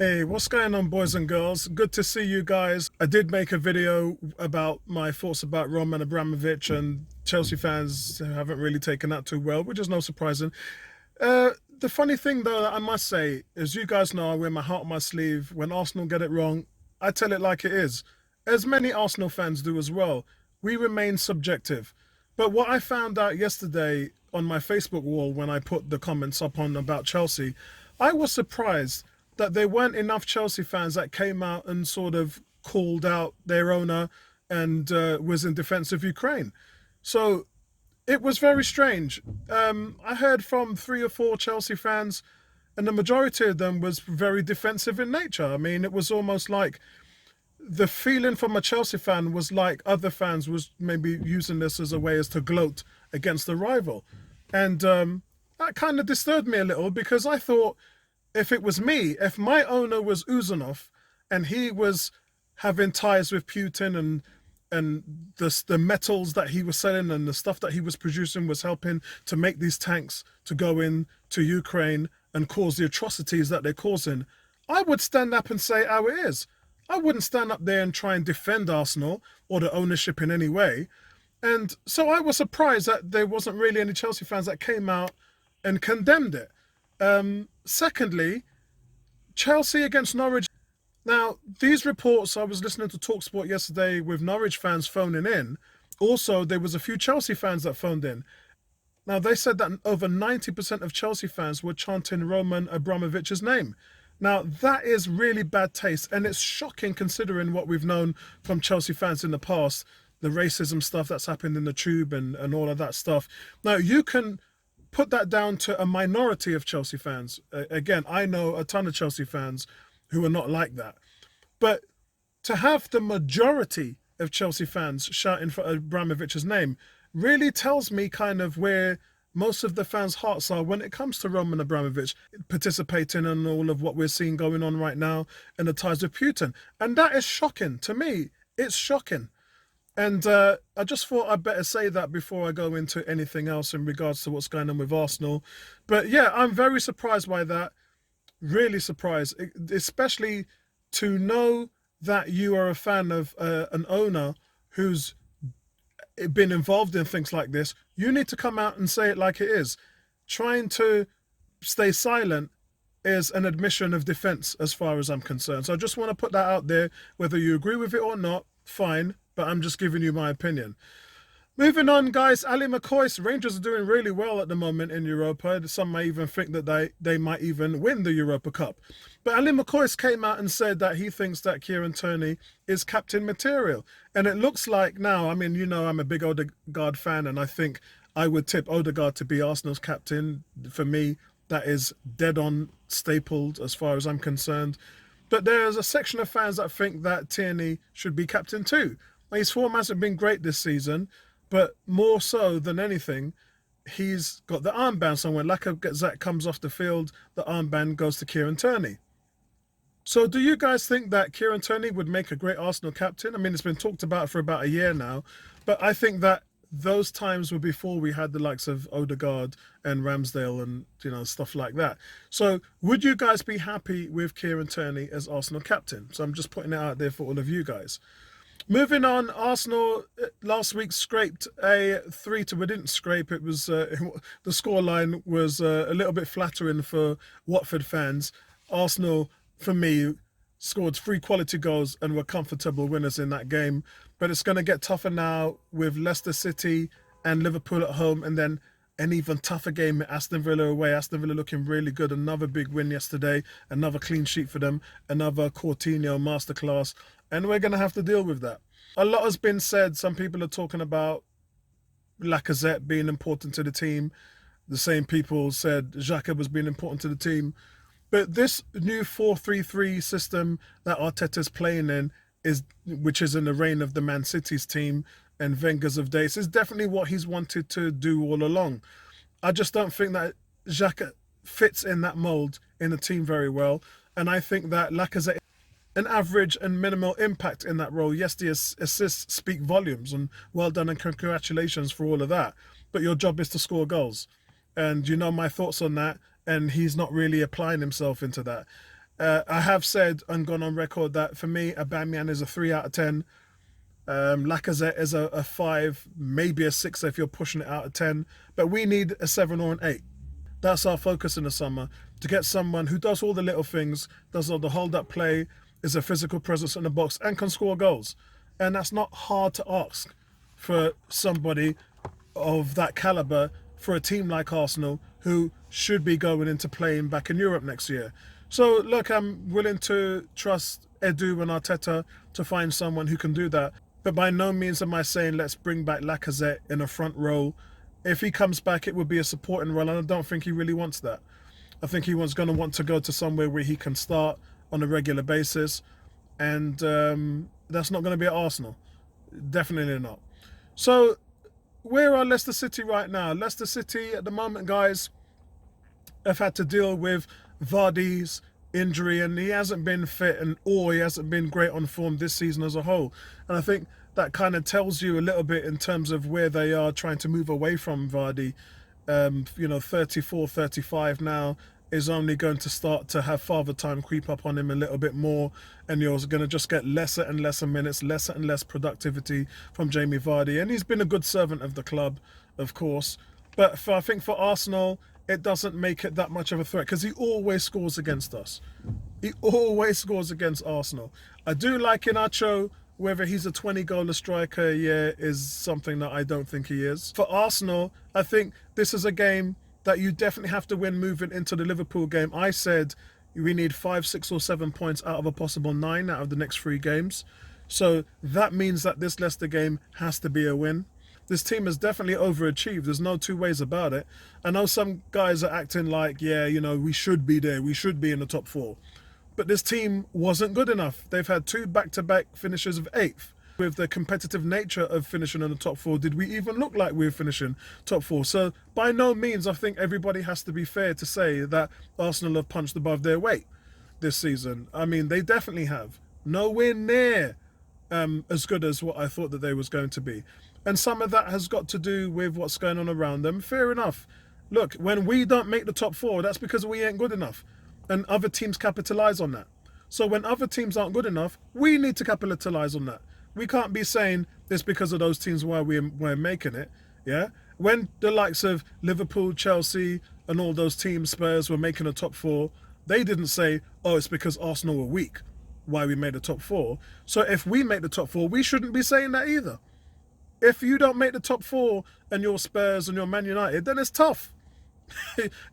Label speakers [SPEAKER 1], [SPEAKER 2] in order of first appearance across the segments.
[SPEAKER 1] Hey, what's going on, boys and girls? Good to see you guys. I did make a video about my thoughts about Roman Abramovich, and Chelsea fans haven't really taken that too well, which is no surprising. The funny thing, though, that I must say is, you guys know I wear my heart on my sleeve. When Arsenal get it wrong, I tell it like it is, as many Arsenal fans do as well. We remain subjective. But what I found out yesterday on my Facebook wall when I put the comments up on about Chelsea, I was surprised that there weren't enough Chelsea fans that came out and sort of called out their owner and was in defense of Ukraine. So it was very strange. I heard from three or four Chelsea fans, and the majority of them was very defensive in nature. I mean, it was almost like the feeling from a Chelsea fan was like other fans was maybe using this as a way as to gloat against the rival. And that kind of disturbed me a little, because I thought, if it was me, if my owner was Uzunov and he was having ties with Putin, and the metals that he was selling and the stuff that he was producing was helping to make these tanks to go in to Ukraine and cause the atrocities that they're causing, I would stand up and say how it is. I wouldn't stand up there and try and defend Arsenal or the ownership in any way. And so I was surprised that there wasn't really any Chelsea fans that came out and condemned it. Secondly, Chelsea against Norwich. Now, these reports, I was listening to TalkSport yesterday with Norwich fans phoning in. Also, there was a few Chelsea fans that phoned in. Now, they said that over 90% of Chelsea fans were chanting Roman Abramovich's name. Now, that is really bad taste, and it's shocking considering what we've known from Chelsea fans in the past, the racism stuff that's happened in the tube and all of that stuff. Now, you can put that down to a minority of Chelsea fans. Again, I know a ton of Chelsea fans who are not like that. But to have the majority of Chelsea fans shouting for Abramovich's name really tells me kind of where most of the fans' hearts are when it comes to Roman Abramovich participating in all of what we're seeing going on right now and the ties with Putin. And that is shocking. To me, it's shocking. And I just thought I'd better say that before I go into anything else in regards to what's going on with Arsenal. But yeah, I'm very surprised by that. Really surprised, especially to know that you are a fan of an owner who's been involved in things like this. You need to come out and say it like it is. Trying to stay silent is an admission of defense as far as I'm concerned. So I just want to put that out there. Whether you agree with it or not, fine, but I'm just giving you my opinion. Moving on, guys, Ali McCoy's Rangers are doing really well at the moment in Europa. Some may even think that they might even win the Europa Cup. But Ali McCoy's came out and said that he thinks that Kieran Tierney is captain material. And it looks like now, I mean, you know, I'm a big Odegaard fan, and I think I would tip Odegaard to be Arsenal's captain. For me, that is dead on stapled as far as I'm concerned. But there's a section of fans that think that Tierney should be captain too. His form hasn't been great this season, but more so than anything, he's got the armband somewhere. Lacazette comes off the field, the armband goes to Kieran Tierney. So do you guys think that Kieran Tierney would make a great Arsenal captain? I mean, it's been talked about for about a year now, but I think that those times were before we had the likes of Odegaard and Ramsdale and, you know, stuff like that. So would you guys be happy with Kieran Tierney as Arsenal captain? So I'm just putting it out there for all of you guys. Moving on, Arsenal last week scraped a 3-2. We didn't scrape. It was the scoreline was a little bit flattering for Watford fans. Arsenal, for me, scored 3 quality goals and were comfortable winners in that game. But it's going to get tougher now with Leicester City and Liverpool at home, and then an even tougher game at Aston Villa away. Aston Villa looking really good. Another big win yesterday. Another clean sheet for them. Another Coutinho masterclass. And we're going to have to deal with that. A lot has been said. Some people are talking about Lacazette being important to the team. The same people said Xhaka was being important to the team. But this new 4-3-3 system that Arteta's playing in, which is in the reign of the Man City's team and Wenger's of days, is definitely what he's wanted to do all along. I just don't think that Xhaka fits in that mould in the team very well. And I think that Lacazette, an average and minimal impact in that role. Yes, the assists speak volumes, and well done and congratulations for all of that. But your job is to score goals. And you know my thoughts on that, and he's not really applying himself into that. I have said and gone on record that for me, Aubameyang is a 3 out of 10. Lacazette is a 5, maybe a 6 if you're pushing it out of 10. But we need a 7 or an 8. That's our focus in the summer, to get someone who does all the little things, does all the hold-up play, is a physical presence in the box, and can score goals. And that's not hard to ask for somebody of that caliber, for a team like Arsenal, who should be going into playing back in Europe next year. So, look, I'm willing to trust Edu and Arteta to find someone who can do that. But by no means am I saying let's bring back Lacazette in a front row. If he comes back, it would be a supporting role, and I don't think he really wants that. I think he was going to want to go to somewhere where he can start on a regular basis, and that's not going to be at Arsenal. Definitely not. So, where are Leicester City right now? Leicester City at the moment, guys, have had to deal with Vardy's injury, and he hasn't been fit, or he hasn't been great on form this season as a whole. And I think that kind of tells you a little bit in terms of where they are trying to move away from Vardy. 34, 35 now, is only going to start to have father time creep up on him a little bit more, and you're going to just get lesser and lesser minutes, lesser and less productivity from Jamie Vardy. And he's been a good servant of the club, of course. But I think for Arsenal, it doesn't make it that much of a threat, because he always scores against us. He always scores against Arsenal. I do like Inacho. Whether he's a 20-goaler striker, yeah, is something that I don't think he is. For Arsenal, I think this is a game that you definitely have to win moving into the Liverpool game. I said we need 5, 6 or 7 points out of a possible 9 out of the next 3 games. So that means that this Leicester game has to be a win. This team has definitely overachieved. There's no two ways about it. I know some guys are acting like, yeah, we should be there. We should be in the top 4. But this team wasn't good enough. They've had 2 back-to-back finishes of 8th. With the competitive nature of finishing in the top 4, did we even look like we were finishing top 4? So by no means, I think everybody has to be fair to say that Arsenal have punched above their weight this season. I mean, they definitely have. Nowhere near as good as what I thought that they was going to be. And some of that has got to do with what's going on around them. Fair enough. Look, when we don't make the top 4, that's because we ain't good enough. And other teams capitalise on that. So when other teams aren't good enough, we need to capitalise on that. We can't be saying it's because of those teams why we're making it. Yeah. When the likes of Liverpool, Chelsea, and all those teams, Spurs, were making a top 4, they didn't say, oh, it's because Arsenal were weak why we made the top 4. So if we make the top 4, we shouldn't be saying that either. If you don't make the top 4 and you're Spurs and you're Man United, then it's tough.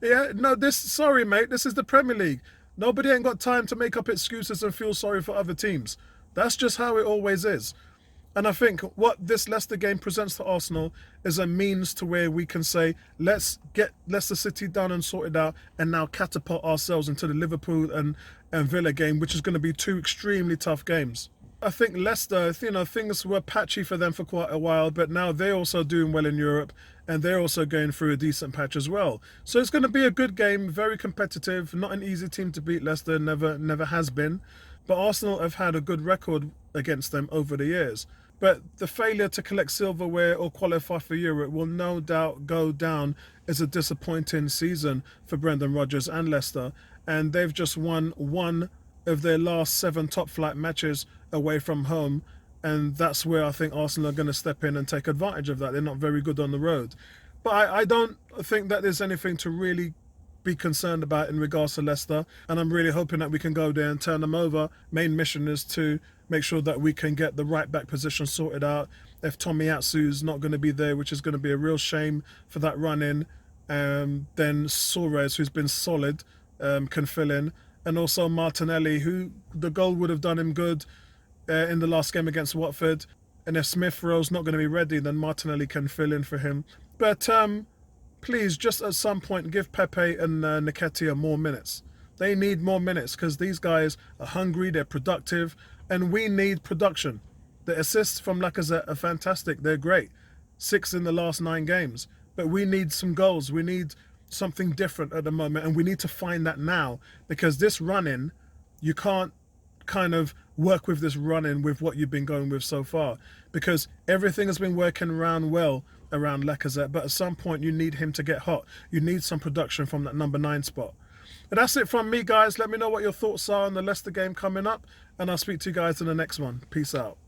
[SPEAKER 1] Yeah, no, sorry, mate, this is the Premier League. Nobody ain't got time to make up excuses and feel sorry for other teams. That's just how it always is. And I think what this Leicester game presents to Arsenal is a means to where we can say, let's get Leicester City done and sorted out, and now catapult ourselves into the Liverpool and Villa game, which is going to be 2 extremely tough games. I think Leicester, things were patchy for them for quite a while, but now they're also doing well in Europe, and they're also going through a decent patch as well. So it's going to be a good game, very competitive, not an easy team to beat. Leicester never has been. But Arsenal have had a good record against them over the years. But the failure to collect silverware or qualify for Europe will no doubt go down as a disappointing season for Brendan Rodgers and Leicester. And they've just won 1 of their last 7 top-flight matches away from home. And that's where I think Arsenal are going to step in and take advantage of that. They're not very good on the road. But I don't think that there's anything to really be concerned about in regards to Leicester, and I'm really hoping that we can go there and turn them over. Main mission is to make sure that we can get the right back position sorted out. If Tomiyasu's not going to be there, which is going to be a real shame for that run in, then Suarez, who's been solid, can fill in, and also Martinelli, who the goal would have done him good in the last game against Watford. And if Smith Rowe's not going to be ready, then Martinelli can fill in for him. But please, just at some point, give Pepe and Nketiah more minutes. They need more minutes because these guys are hungry, they're productive, and we need production. The assists from Lacazette are fantastic, they're great. 6 in the last 9 games. But we need some goals, we need something different at the moment, and we need to find that now, because this run-in, you can't kind of work with this run-in with what you've been going with so far, because everything has been working around Lacazette, but at some point you need him to get hot. You need some production from that number 9 spot. But that's it from me, guys. Let me know what your thoughts are on the Leicester game coming up, and I'll speak to you guys in the next one. Peace out.